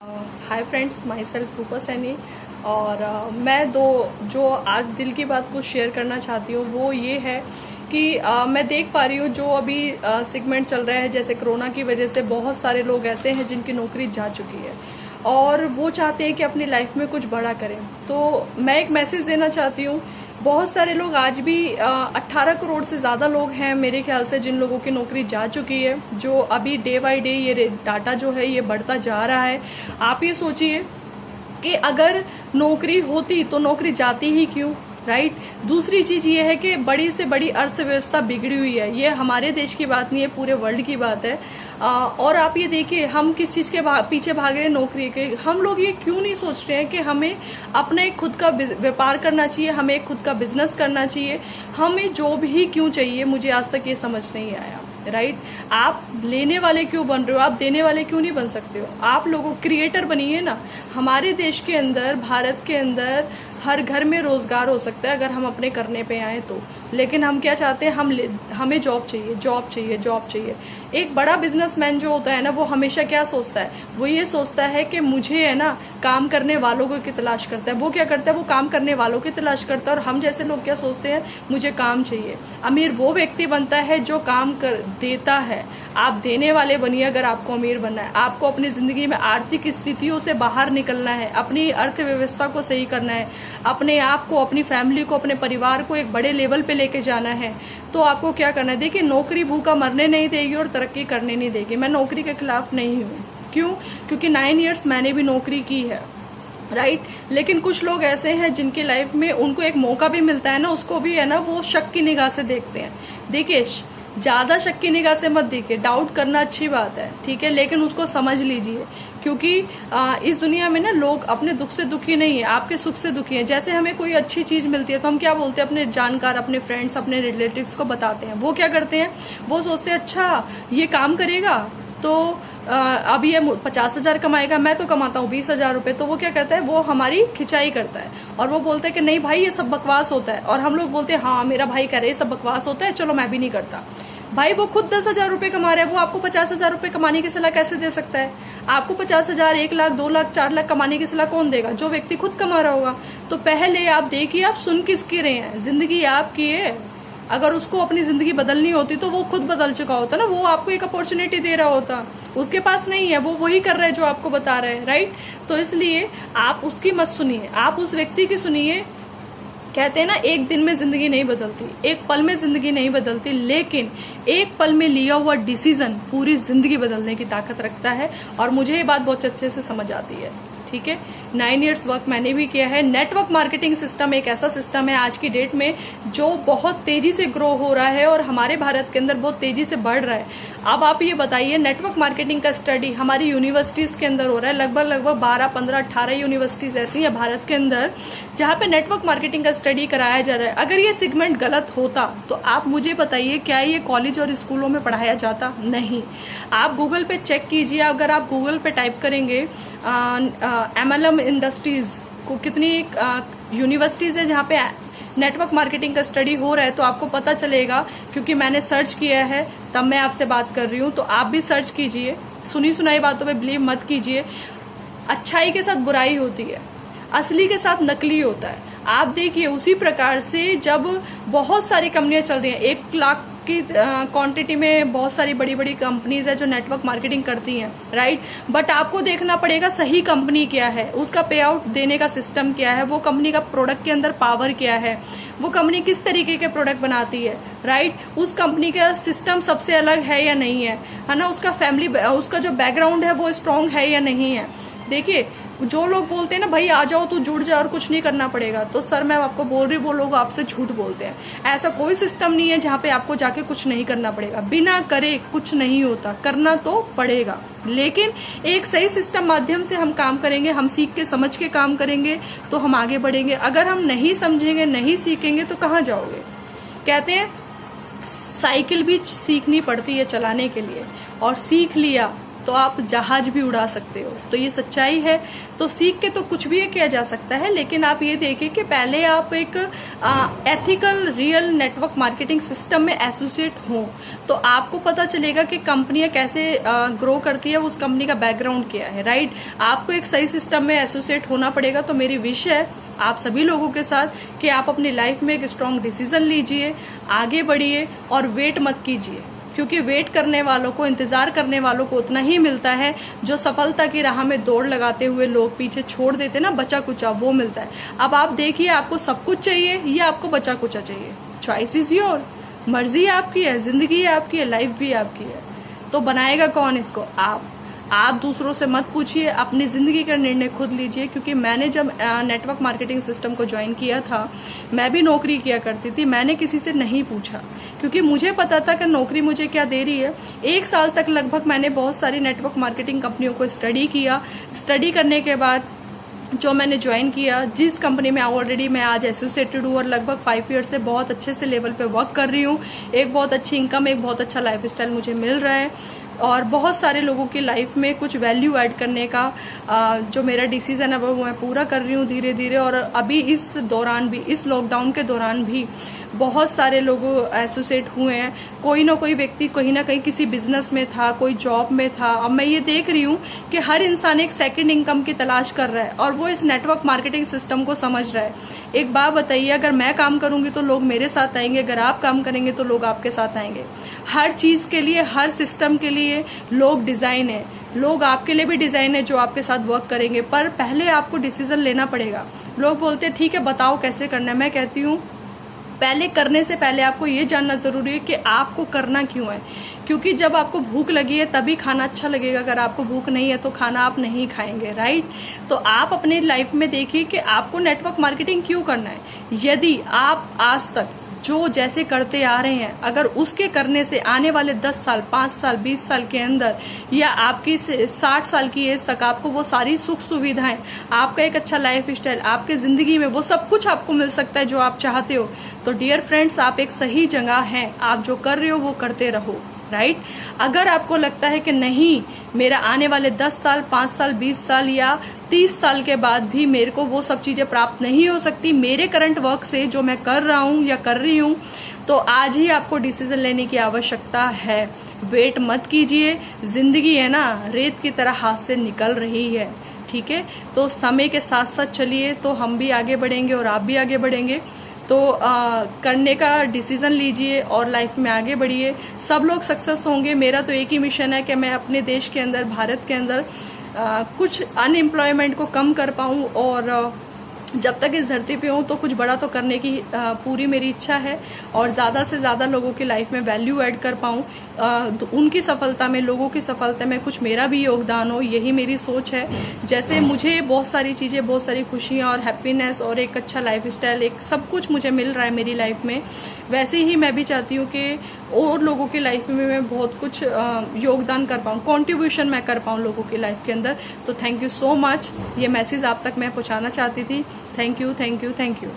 Hi friends, my self रूपा सैनी। और मैं जो आज दिल की बात को शेयर करना चाहती हूँ वो ये है कि मैं देख पा रही हूँ जो अभी सेगमेंट चल रहा है, जैसे कोरोना की वजह से बहुत सारे लोग ऐसे हैं जिनकी नौकरी जा चुकी है और वो चाहते हैं कि अपनी लाइफ में कुछ बड़ा करें। तो मैं एक मैसेज देना चाहती हूँ। बहुत सारे लोग आज भी 18 करोड़ से ज्यादा लोग हैं मेरे ख्याल से जिन लोगों की नौकरी जा चुकी है, जो अभी डे बाय डे ये डाटा जो है ये बढ़ता जा रहा है। आप ये सोचिए कि अगर नौकरी होती तो नौकरी जाती ही क्यों, राइट। दूसरी चीज ये है कि बड़ी से बड़ी अर्थव्यवस्था बिगड़ी हुई है। ये हमारे देश की बात नहीं है, पूरे वर्ल्ड की बात है। और आप ये देखिए हम किस चीज के पीछे भाग रहे हैं, नौकरी के। हम लोग ये क्यों नहीं सोच रहे हैं कि हमें अपना एक खुद का व्यापार करना चाहिए, हमें एक खुद का बिजनेस करना चाहिए, हमें जॉब ही क्यों चाहिए। मुझे आज तक ये समझ नहीं आया, राइट। आप लेने वाले क्यों बन रहे हो, आप देने वाले क्यों नहीं बन सकते हो। आप लोगों क्रिएटर बनिए ना। हमारे देश के अंदर, भारत के अंदर हर घर में रोजगार हो सकता है अगर हम अपने करने पे आए तो। लेकिन हम क्या चाहते हैं, हमें जॉब चाहिए, जॉब चाहिए, जॉब चाहिए। एक बड़ा बिजनेसमैन जो होता है ना, वो हमेशा क्या सोचता है, वो ये सोचता है कि मुझे है ना काम करने वालों की तलाश करता है। वो क्या करता है, वो काम करने वालों की तलाश करता है। और हम जैसे लोग क्या सोचते हैं, मुझे काम चाहिए। अमीर वो व्यक्ति बनता है जो काम कर देता है। आप देने वाले बनिए अगर आपको अमीर बनना है। आपको अपनी जिंदगी में आर्थिक स्थितियों से बाहर निकलना है, अपनी अर्थव्यवस्था को सही करना है, अपने आप को, अपनी फैमिली को, अपने परिवार को एक बड़े लेवल पे लेके जाना है। तो आपको क्या करना है, देखिए नौकरी भूखा मरने नहीं देगी और तरक्की करने नहीं देगी। मैं नौकरी के खिलाफ नहीं हूँ। क्यों? क्योंकि 9 इयर्स मैंने भी नौकरी की है, राइट। लेकिन कुछ लोग ऐसे हैं जिनकी लाइफ में उनको एक मौका भी मिलता है ना, उसको भी है ना वो शक की निगाह से देखते हैं। देखिए ज्यादा शक की निगाह से मत देखिए। डाउट करना अच्छी बात है, ठीक है, लेकिन उसको समझ लीजिए। क्योंकि इस दुनिया में ना लोग अपने दुख से दुखी नहीं है, आपके सुख से दुखी हैं। जैसे हमें कोई अच्छी चीज मिलती है तो हम क्या बोलते हैं, अपने जानकार, अपने फ्रेंड्स, अपने रिलेटिव्स को बताते हैं। वो क्या करते हैं, वो सोचते हैं अच्छा ये काम करेगा तो अब ये 50,000 कमाएगा, मैं तो कमाता हूँ 20,000 रुपए। तो वो क्या करता है, वो हमारी खिंचाई करता है और वो बोलता है कि नहीं भाई ये सब बकवास होता है। और हम लोग बोलते हैं हाँ मेरा भाई कह रहे हैं सब बकवास होता है, चलो मैं भी नहीं करता। भाई वो खुद 10,000 रुपए कमा रहा है, वो आपको 50,000 रुपए कमाने की सलाह कैसे दे सकता है। आपको 50,000, 1 लाख, 2 लाख, 4 लाख कमाने की सलाह कौन देगा, जो व्यक्ति खुद कमा रहा होगा। तो पहले आप देखिए आप सुन किसकी रहे हैं, जिंदगी आपकी है। अगर उसको अपनी जिंदगी बदलनी होती तो वो खुद बदल चुका होता ना, वो आपको एक अपॉर्चुनिटी दे रहा होता। उसके पास नहीं है, वो वही कर रहा है जो आपको बता रहा है, राइट। तो इसलिए आप उसकी मत सुनिए, आप उस व्यक्ति की सुनिए। कहते हैं ना एक दिन में जिंदगी नहीं बदलती, एक पल में जिंदगी नहीं बदलती, लेकिन एक पल में लिया हुआ डिसीजन पूरी जिंदगी बदलने की ताकत रखता है। और मुझे ये बात बहुत अच्छे से समझ आती है, ठीक है। 9 इयर्स वर्क मैंने भी किया है। नेटवर्क मार्केटिंग सिस्टम एक ऐसा सिस्टम है आज की डेट में जो बहुत तेजी से ग्रो हो रहा है और हमारे भारत के अंदर बहुत तेजी से बढ़ रहा है। अब आप ये बताइए, नेटवर्क मार्केटिंग का स्टडी हमारी यूनिवर्सिटीज के अंदर हो रहा है। लगभग 12, 15, 18 यूनिवर्सिटीज ऐसी हैं भारत के अंदर जहां पे नेटवर्क मार्केटिंग का स्टडी कराया जा रहा है। अगर ये सेगमेंट गलत होता तो आप मुझे बताइए, क्या ये कॉलेज और स्कूलों में पढ़ाया जाता? नहीं। आप गूगल पे चेक कीजिए, अगर आप गूगल पे टाइप करेंगे MLM इंडस्ट्रीज को, कितनी यूनिवर्सिटीज है जहाँ पे नेटवर्क मार्केटिंग का स्टडी हो रहा है, तो आपको पता चलेगा। क्योंकि मैंने सर्च किया है तब मैं आपसे बात कर रही हूँ, तो आप भी सर्च कीजिए। सुनी सुनाई बातों पे बिलीव मत कीजिए। अच्छाई के साथ बुराई होती है, असली के साथ नकली होता है। आप देखिए उसी प्रकार से जब बहुत सारी कंपनियां चल रही हैं, 1 लाख की क्वांटिटी में बहुत सारी बड़ी बड़ी कंपनीज है जो नेटवर्क मार्केटिंग करती हैं, राइट। बट आपको देखना पड़ेगा सही कंपनी क्या है, उसका पे आउट देने का सिस्टम क्या है, वो कंपनी का प्रोडक्ट के अंदर पावर क्या है, वो कंपनी किस तरीके के प्रोडक्ट बनाती है, राइट। उस कंपनी का सिस्टम सबसे अलग है या नहीं है ना, उसका फैमिली, उसका जो बैकग्राउंड है वो स्ट्रांग है या नहीं है। देखिए जो लोग बोलते हैं ना भाई आ जाओ तू जुड़ जा और कुछ नहीं करना पड़ेगा, तो सर मैं आपको बोल रही हूँ वो लोग आपसे झूठ बोलते हैं। ऐसा कोई सिस्टम नहीं है जहाँ पे आपको जाके कुछ नहीं करना पड़ेगा। बिना करे कुछ नहीं होता, करना तो पड़ेगा। लेकिन एक सही सिस्टम माध्यम से हम काम करेंगे, हम सीख के समझ के काम करेंगे तो हम आगे बढ़ेंगे। अगर हम नहीं समझेंगे, नहीं सीखेंगे तो कहाँ जाओगे। कहते हैं साइकिल भी सीखनी पड़ती है चलाने के लिए, और सीख लिया तो आप जहाज भी उड़ा सकते हो। तो ये सच्चाई है। तो सीख के तो कुछ भी किया जा सकता है, लेकिन आप ये देखिए कि पहले आप एक ethical real network marketing system में एसोसिएट हो, तो आपको पता चलेगा कि कंपनियां कैसे ग्रो करती है, उस कंपनी का बैकग्राउंड क्या है, राइट। आपको एक सही सिस्टम में एसोसिएट होना पड़ेगा। तो मेरी विश है आप सभी लोगों के साथ कि आप अपनी लाइफ में एक स्ट्रांग डिसीजन लीजिए, आगे बढ़िए और वेट मत कीजिए, क्योंकि वेट करने वालों को, इंतजार करने वालों को उतना ही मिलता है जो सफलता की राह में दौड़ लगाते हुए लोग पीछे छोड़ देते ना, बचा कुचा, वो मिलता है। अब आप देखिए, आपको सब कुछ चाहिए या आपको बचा कुचा चाहिए? Choice is your. मर्जी आपकी है, जिंदगी आपकी है, लाइफ भी आपकी है। तो बनाएगा कौन इसको? आप दूसरों से मत पूछिए, अपनी जिंदगी का निर्णय खुद लीजिए। क्योंकि मैंने जब नेटवर्क मार्केटिंग सिस्टम को ज्वाइन किया था, मैं भी नौकरी किया करती थी, मैंने किसी से नहीं पूछा, क्योंकि मुझे पता था कि नौकरी मुझे क्या दे रही है। 1 साल तक लगभग मैंने बहुत सारी नेटवर्क मार्केटिंग कंपनियों को स्टडी किया। स्टडी करने के बाद जो मैंने ज्वाइन किया, जिस कंपनी में ऑलरेडी मैं आज एसोसिएटेड हूँ और लगभग 5 ईयर से बहुत अच्छे से लेवल पे वर्क कर रही हूँ, एक बहुत अच्छी इनकम, एक बहुत अच्छा लाइफस्टाइल मुझे मिल रहा है और बहुत सारे लोगों की लाइफ में कुछ वैल्यू ऐड करने का जो मेरा डिसीजन है वो मैं पूरा कर रही हूँ धीरे धीरे। और अभी इस दौरान भी, इस लॉकडाउन के दौरान भी बहुत सारे लोग एसोसिएट हुए हैं। कोई ना कोई व्यक्ति कहीं ना कहीं किसी बिजनेस में था, कोई जॉब में था। अब मैं ये देख रही हूँ कि हर इंसान एक सेकंड इनकम की तलाश कर रहा है और वो इस नेटवर्क मार्केटिंग सिस्टम को समझ रहा है। एक बात बताइए, अगर मैं काम करूंगी तो लोग मेरे साथ आएंगे, अगर आप काम करेंगे तो लोग आपके साथ आएंगे। हर चीज के लिए, हर सिस्टम के लिए लोग डिजाइन है, लोग आपके लिए भी डिजाइन है जो आपके साथ वर्क करेंगे। पर पहले आपको डिसीजन लेना पड़ेगा। लोग बोलते हैं ठीक है बताओ कैसे करना है, मैं कहती हूँ पहले करने से पहले आपको ये जानना जरूरी है कि आपको करना क्यों है। क्योंकि जब आपको भूख लगी है तभी खाना अच्छा लगेगा, अगर आपको भूख नहीं है तो खाना आप नहीं खाएंगे, राइट। तो आप अपने लाइफ में देखिए कि आपको नेटवर्क मार्केटिंग क्यों करना है। यदि आप आज तक जो जैसे करते आ रहे हैं, अगर उसके करने से आने वाले 10 साल, 5 साल, 20 साल के अंदर या आपकी 60 साल की एज तक आपको वो सारी सुख सुविधाएं, आपका एक अच्छा लाइफ स्टाइल, आपके जिंदगी में वो सब कुछ आपको मिल सकता है जो आप चाहते हो, तो डियर फ्रेंड्स आप एक सही जगह हैं। आप जो कर रहे हो वो करते रहो, राइट। अगर आपको लगता है कि नहीं, मेरा आने वाले 10 साल, 5 साल, 20 साल या 30 साल के बाद भी मेरे को वो सब चीजें प्राप्त नहीं हो सकती मेरे करंट वर्क से जो मैं कर रहा हूं या कर रही हूं, तो आज ही आपको डिसीजन लेने की आवश्यकता है। वेट मत कीजिए, जिंदगी है ना रेत की तरह हाथ से निकल रही है, ठीक है। तो समय के साथ साथ चलिए तो हम भी आगे बढ़ेंगे और आप भी आगे बढ़ेंगे। तो करने का डिसीजन लीजिए और लाइफ में आगे बढ़िए, सब लोग सक्सेस होंगे। मेरा तो एक ही मिशन है कि मैं अपने देश के अंदर, भारत के अंदर कुछ अनएम्प्लॉयमेंट को कम कर पाऊं और जब तक इस धरती पे हूं तो कुछ बड़ा तो करने की पूरी मेरी इच्छा है और ज्यादा से ज्यादा लोगों की लाइफ में वैल्यू ऐड कर पाऊं, तो उनकी सफलता में, लोगों की सफलता में कुछ मेरा भी योगदान हो, यही मेरी सोच है। जैसे मुझे बहुत सारी चीजें, बहुत सारी खुशियां और हैप्पीनेस और एक अच्छा लाइफ स्टाइल, एक सब कुछ मुझे मिल रहा है मेरी लाइफ में, वैसे ही मैं भी चाहती हूँ कि और लोगों की लाइफ में मैं बहुत कुछ योगदान कर पाऊँ, कॉन्ट्रीब्यूशन मैं कर पाऊँ लोगों की लाइफ के अंदर। तो थैंक यू सो मच, ये मैसेज आप तक मैं पहुँचाना चाहती थी। Thank you, thank you, thank you.